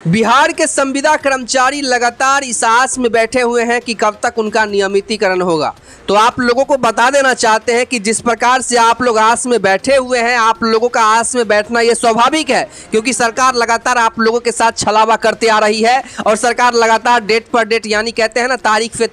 बिहार के संविदा कर्मचारी लगातार इस आस में बैठे हुए हैं कि कब तक उनका नियमितीकरण होगा। तो आप लोगों को बता देना चाहते हैं कि जिस प्रकार से आप लोग आस में बैठे हुए हैं, आप लोगों का आस में बैठना ये स्वाभाविक है, क्योंकि सरकार लगातार आप लोगों के साथ छलावा करते आ रही है और सरकार लगातार डेट पर डेट, यानी कहते हैं ना तारीख पे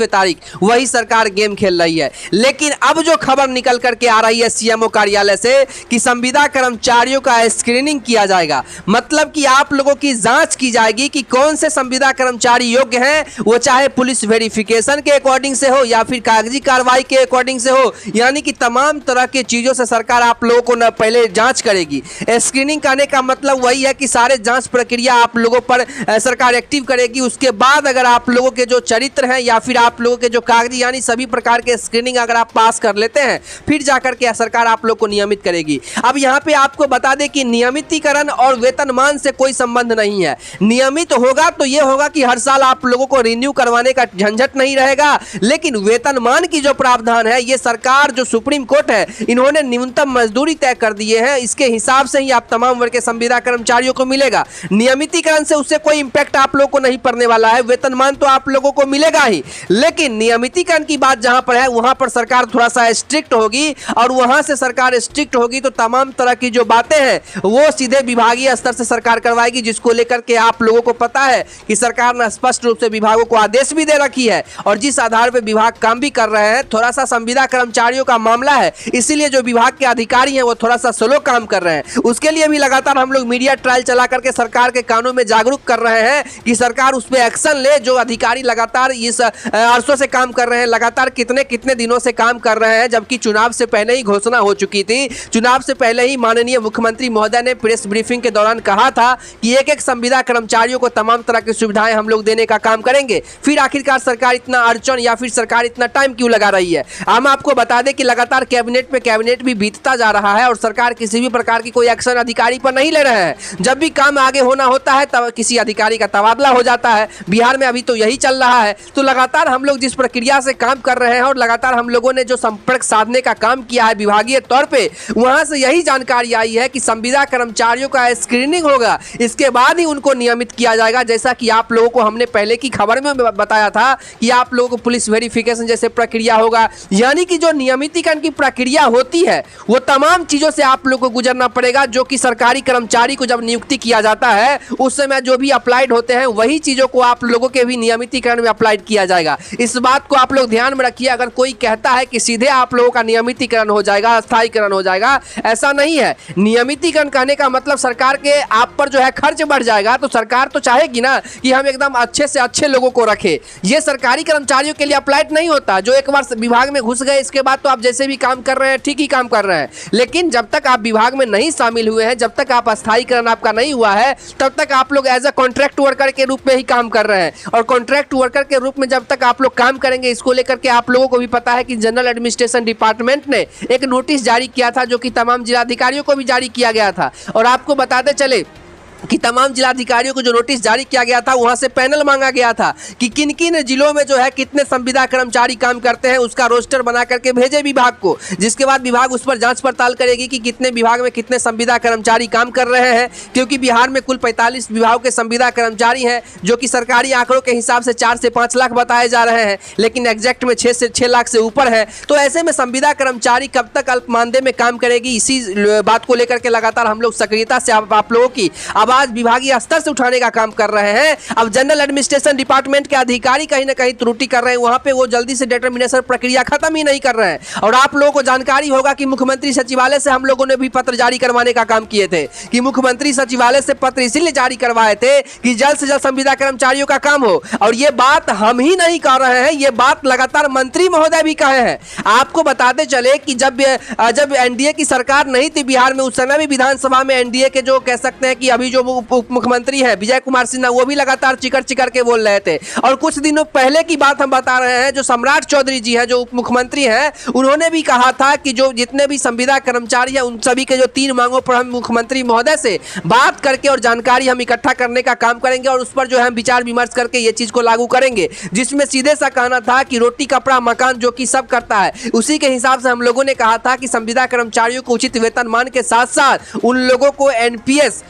तारीख, वही सरकार गेम खेल रही है। लेकिन अब जो खबर निकल करके आ रही है सीएमओ कार्यालय से कि संविदा कर्मचारियों का स्क्रीनिंग किया जाएगा, मतलब कि आप लोगों की जांच की जाएगी कि कौन से संविदा कर्मचारी योग्य हैं, वो चाहे पुलिस वेरिफिकेशन के अकॉर्डिंग से हो या फिर कागजी कार्रवाई के अकॉर्डिंग से हो, यानी कि तमाम तरह के चीजों से सरकार आप लोगों को न पहले जांच करेगी। स्क्रीनिंग करने का मतलब वही है कि सारे जांच प्रक्रिया आप लोगों पर सरकार एक्टिव करेगी। उसके बाद अगर आप लोगों के जो चरित्र हैं या फिर आप लोगों के जो कागजी यानी सभी प्रकार के स्क्रीनिंग अगर आप पास कर लेते हैं, फिर जाकर के सरकार आप लोग को नियमित करेगी। अब यहाँ पे आपको बता दें कि नियमितीकरण और वेतनमान से कोई संबंध नहीं है। नियमित होगा तो यह होगा कि हर साल आप लोगों को रिन्यू करवाने का झंझट नहीं रहेगा, लेकिन वेतनमान की जो प्रावधान है ये सरकार जो सुप्रीम कोर्ट है इन्होंने न्यूनतम मजदूरी तय कर दिए हैं, इसके हिसाब से ही आप तमाम वर्ग के संविदा कर्मचारियों को मिलेगा। नियमितीकरण से उससे कोई इंपैक्ट आप लोगों को नहीं पड़ने वाला है, वेतनमान तो आप लोगों को मिलेगा ही, लेकिन नियमितीकरण की बात जहां पर है वहां पर सरकार थोड़ा सा स्ट्रिक्ट होगी और वहां से सरकार स्ट्रिक्ट होगी तो तमाम तरह की जो बातें हैं वो सीधे विभागीय स्तर से सरकार करवाएगी, जिसको लेकर के आप लोगों को पता है कि सरकार ने स्पष्ट रूप से विभागों को आदेश भी दे रखी है और जिस आधार पर विभाग काम भी कर रहे हैं। थोड़ा सा संविदा कर्मचारियों का मामला है, इसीलिए जो विभाग के अधिकारी हैं वो थोड़ा सा स्लो काम कर रहे हैं। उसके लिए भी लगातार हम लोग मीडिया ट्रायल चला करके सरकार के कानों में जागरूक कर रहे हैं कि सरकार उस पर एक्शन ले। जो अधिकारी लगातार इस अरसों से काम कर रहे हैं, लगातार कितने दिनों से काम कर रहे हैं, जबकि चुनाव से पहले ही घोषणा हो चुकी थी। चुनाव से पहले ही माननीय मुख्यमंत्री महोदय ने प्रेस ब्रीफिंग के दौरान कहा था कि एक संविदा कर्मचारियों को तमाम तरह की सुविधाएं हम लोग देने का काम करेंगे। फिर आखिरकार सरकार इतना अड़चन या फिर सरकार इतना टाइम क्यों लगा रही है? हम आपको बता दें कि लगातार कैबिनेट पे कैबिनेट भी बीतता जा रहा है और सरकार किसी भी प्रकार की कोई एक्शन अधिकारी पर नहीं ले रहे हैं। जब भी काम आगे होना होता है तब किसी अधिकारी का तबादला हो जाता है। बिहार में अभी तो यही चल रहा है। तो लगातार हम लोग जिस प्रक्रिया से काम कर रहे हैं और लगातार हम लोगों ने जो संपर्क साधने का काम किया है विभागीय तौर पे, वहां से यही जानकारी आई है कि संविदा कर्मचारियों का स्क्रीनिंग होगा, इसके बाद ही उनको नियमित किया जाएगा। जैसा कि आप लोगों को हमने पहले की खबर में बताया था कि आप लोगों को पुलिस वेरिफिकेशन जैसे प्रक्रिया होगा, यानी कि जो नियमितीकरण की प्रक्रिया होती है वो तमाम चीजों से आप लोगों को गुजरना पड़ेगा। जो कि सरकारी कर्मचारी को जब नियुक्ति किया जाता है उस समय जो भी अप्लाइड होते हैं वही चीजों को आप लोगों के भी नियमितीकरण में अप्लाइड किया जाएगा। इस बात को आप लोग ध्यान में रखिए। अगर कोई कहता है कि सीधे आप लोगों का नियमितीकरण हो जाएगा, स्थायीकरण हो जाएगा, ऐसा नहीं है। नियमितीकरण कहने का मतलब सरकार के आप पर जो है खर्च बढ़ जाएगा, तो सरकार तो चाहेगी ना कि हम एकदम अच्छे से अच्छे लोगों को रखें। ये सरकारी कर्मचारियों के लिए अप्लाइड नहीं होता। जो एक बार विभाग में घुस गए इसके बाद तो आप जैसे भी काम कर रहे हैं ठीक ही काम कर रहे हैं, लेकिन जब तक आप विभाग में नहीं शामिल हुए हैं, जब तक आप स्थायीकरण आपका नहीं हुआ है, तब तक आप लोग एज अ कॉन्ट्रैक्ट वर्कर के रूप में ही काम कर रहे हैं। और कॉन्ट्रैक्ट वर्कर के रूप में जब तक आप लोग काम करेंगे, इसको लेकर के आप लोगों को भी पता है कि जनरल एडमिनिस्ट्रेशन डिपार्टमेंट ने एक नोटिस जारी किया था जो कि तमाम जिलाधिकारियों को भी जारी किया गया था। और आपको बताते चले कि तमाम जिलाधिकारियों को जो नोटिस जारी किया गया था वहां से पैनल मांगा गया था कि किन किन जिलों में जो है कितने संविदा कर्मचारी काम करते हैं, उसका रोस्टर बना करके भेजे विभाग को, जिसके बाद विभाग उस पर जांच पड़ताल करेगी कि कितने विभाग में कितने संविदा कर्मचारी काम कर रहे हैं। क्योंकि बिहार में कुल 45 विभागों के संविदा कर्मचारी हैं, जो कि सरकारी आंकड़ों के हिसाब से 4 से 5 लाख बताए जा रहे हैं, लेकिन एग्जैक्ट में 6 से 6 लाख से ऊपर है। तो ऐसे में संविदा कर्मचारी कब तक अल्प मानदेय में काम करेगी, इसी बात को लेकर के लगातार हम लोग सक्रियता से आप लोगों की आवाज विभागीय स्तर से उठाने का काम कर रहे हैं। अब जनरल एडमिनिस्ट्रेशन डिपार्टमेंट के अधिकारी कहीं ना कहीं त्रुटि कर रहे हैं, वहां पे वो जल्दी से डिटर्मिनेशन प्रक्रिया खत्म ही नहीं कर रहे हैं। और आप लोगों को जानकारी होगा कि मुख्यमंत्री सचिवालय से हम लोगों ने भी पत्र जारी करवाने का काम किए थे कि मुख्यमंत्री सचिवालय से पत्र इसीलिए जारी करवाए थे कि जल्द से जल्द संविदा कर्मचारियों का काम हो। और ये बात हम ही नहीं कह रहे हैं, ये बात लगातार मंत्री महोदय भी कहे हैं। आपको बताते चले कि जब एनडीए की सरकार नहीं थी बिहार में, उस समय भी विधानसभा में एनडीए के जो कह सकते हैं कि अभी जो उप मुख्यमंत्री हैं विजय कुमार सिन्हा, वो भी लगातार चिकर के बोल रहे थे। और कुछ दिनों पहले की बात हम बता रहे हैं, जो सम्राट चौधरी जी हैं जो उप मुख्यमंत्री हैं, उन्होंने भी कहा था कि जो जितने भी संविदा कर्मचारी हैं उन सभी के जो 3 मांगों पर हम मुख्यमंत्री महोदय से बात करके और जानकारी हम इकट्ठा करने का काम करेंगे और उस पर जो है हम विचार विमर्श करके ये चीज को लागू करेंगे। जिसमें सीधे सा कहना था कि रोटी कपड़ा मकान जो कि सब करता है, उसी के हिसाब से हम लोगों ने कहा था कि संविदा कर्मचारियों को उचित वेतनमान के साथ साथ उन लोगों को एनपीएस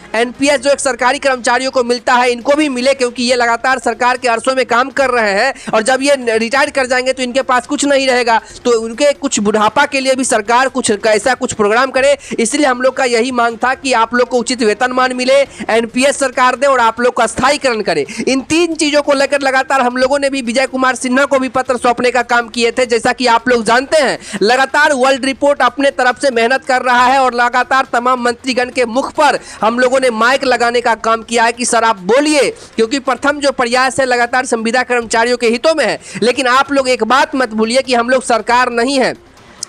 एनपीएस जो एक सरकारी कर्मचारियों को मिलता है इनको भी मिले, क्योंकि ये लगातार सरकार के अरसों में काम कर रहे हैं और जब ये रिटायर कर जाएंगे तो इनके पास कुछ नहीं रहेगा, तो उनके कुछ बुढ़ापा के लिए भी सरकार कुछ ऐसा कुछ प्रोग्राम करे। इसलिए हम लोग का यही मांग था कि आप लोग को उचित वेतनमान मिले, एनपीएस सरकार दे और आप लोग का स्थायीकरण करे। इन 3 चीजों को लेकर लगातार हम लोगों ने भी विजय कुमार सिन्हा को भी पत्र सौंपने का काम किए थे। जैसा कि आप लोग जानते हैं, लगातार वर्ल्ड रिपोर्ट अपने तरफ से मेहनत कर रहा है और लगातार तमाम मंत्रीगण के मुख पर हम लोगों ने माइक लगाने का काम किया है कि सर आप बोलिए, क्योंकि प्रथम जो प्रयास है लगातार संविदा कर्मचारियों के हितों में है। लेकिन आप लोग एक बात मत भूलिए कि हम लोग सरकार नहीं है।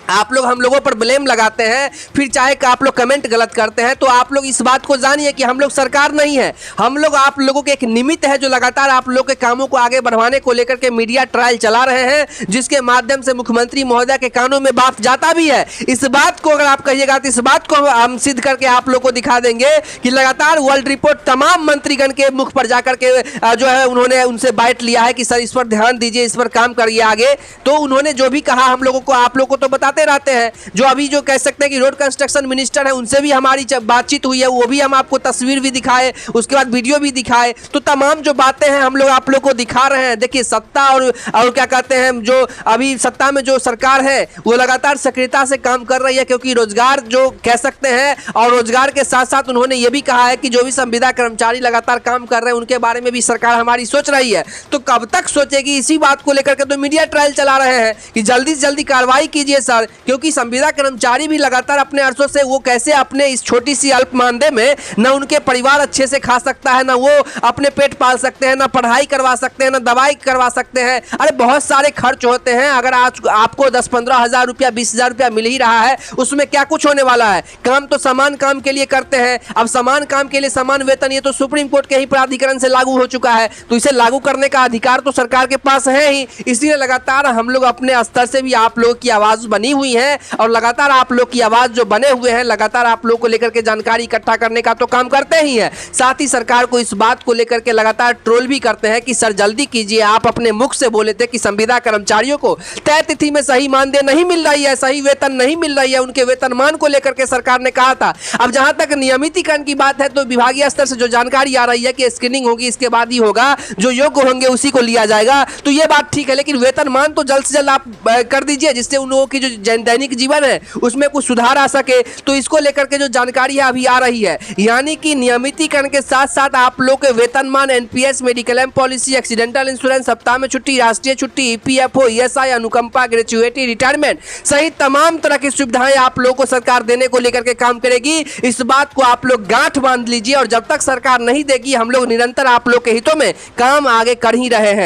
आप लोग हम लोगों पर ब्लेम लगाते हैं, फिर चाहे कि आप लोग कमेंट गलत करते हैं, तो आप लोग इस बात को जानिए कि हम लोग सरकार नहीं है। हम लोग आप लोगों के एक निमित्त है जो लगातार आप लोग के कामों को आगे बढ़वाने को लेकर के मीडिया ट्रायल चला रहे हैं, जिसके माध्यम से मुख्यमंत्री महोदय के कानों में बात जाता भी है। इस बात को अगर आप कहिएगा तो इस बात को हम सिद्ध करके आप लोग को दिखा देंगे कि लगातार वर्ल्ड रिपोर्ट तमाम मंत्रीगण के मुख पर जाकर के जो है उन्होंने उनसे बाइट लिया है कि सर इस पर ध्यान दीजिए, इस पर काम करिए आगे। तो उन्होंने जो भी कहा हम लोगों को, आप लोग को तो बताते रहते हैं। जो अभी जो कह सकते हैं कि रोड कंस्ट्रक्शन मिनिस्टर है, उनसे भी हमारी बातचीत हुई है, वो भी हम आपको तस्वीर भी दिखाए, उसके बाद वीडियो भी दिखाए। तो तमाम जो बातें हैं हम लोग आप लोग को दिखा रहे हैं। देखिए सत्ता और क्या कहते हैं, जो अभी सत्ता में जो सरकार है वो लगातार सक्रियता से काम कर रही है, क्योंकि रोजगार जो कह सकते हैं, और रोजगार के साथ साथ उन्होंने ये भी कहा है कि जो भी संविदा कर्मचारी लगातार काम कर रहे हैं उनके बारे में भी सरकार हमारी सोच रही है। तो कब तक सोचेगी? इसी बात को लेकर के तो मीडिया ट्रायल चला रहे हैं कि जल्दी से जल्दी कार्रवाई कीजिए सर, क्योंकि संविदा कर्मचारी भी लगातार अपने अरसों से वो कैसे अपने इस छोटी सी अल्प मानदेय में न उनके परिवार अच्छे से खा सकता है, न वो अपने पेट पाल सकते हैं, न पढ़ाई करवा सकते हैं, न दवाई करवा सकते हैं। अरे बहुत सारे खर्च होते हैं। अगर आज आपको 10-15 हज़ार रुपया 20 हज़ार रुपया मिल ही रहा है, उसमें क्या कुछ होने वाला है? काम तो समान काम के लिए करते हैं। अब समान काम के लिए समान वेतन, ये तो सुप्रीम कोर्ट के ही प्राधिकरण से लागू हो चुका है, तो इसे लागू करने का अधिकार तो सरकार के पास है ही। इसलिए लगातार हम लोग अपने स्तर से भी आप लोगों की आवाज बनी हुई है और लगातार आप लोग की आवाज जो बने हुए हैं, लगातार आप लोग को लेकर के जानकारी इकट्ठा करने का तो काम करते ही हैं। साथ ही सरकार को इस बात को लेकर के लगातार ट्रोल भी करते हैं कि सर जल्दी कीजिए। आप अपने मुख से बोले थे कि संविदा कर्मचारियों को तय तिथि में सही मानदेय नहीं मिल रही है, सही वेतन नहीं मिल रही है, उनके वेतनमान को लेकर के सरकार ने कहा था। अब जहां तक नियमितीकरण की बात है, तो विभागीय स्तर से जो जानकारी आ रही है कि स्क्रीनिंग होगी, इसके बाद ही होगा, जो योग्य होंगे उसी को लिया जाएगा। तो ये बात ठीक है, लेकिन वेतनमान तो जल्द से जल्द आप कर दीजिए, जिससे उन लोगों की जो दैनिक जीवन है उसमें कुछ सुधार आ सके। तो इसको लेकर के जो जानकारी है अभी आ रही है, यानी कि नियमितीकरण के साथ साथ आप लोग के वेतनमान, NPS, mediclaim policy, accidental insurance, सप्ताह में छुट्टी, राष्ट्रीय छुट्टी, ईपीएफओ, ईएसआई, अनुकंपा, ग्रेचुइटी, रिटायरमेंट सहित तमाम तरह की सुविधाएं आप लोगों को सरकार देने को लेकर के काम करेगी। इस बात को आप लोग गांठ बांध लीजिए, और जब तक सरकार नहीं देगी हम लोग निरंतर आप लोग के हितों में काम आगे कर ही रहे हैं।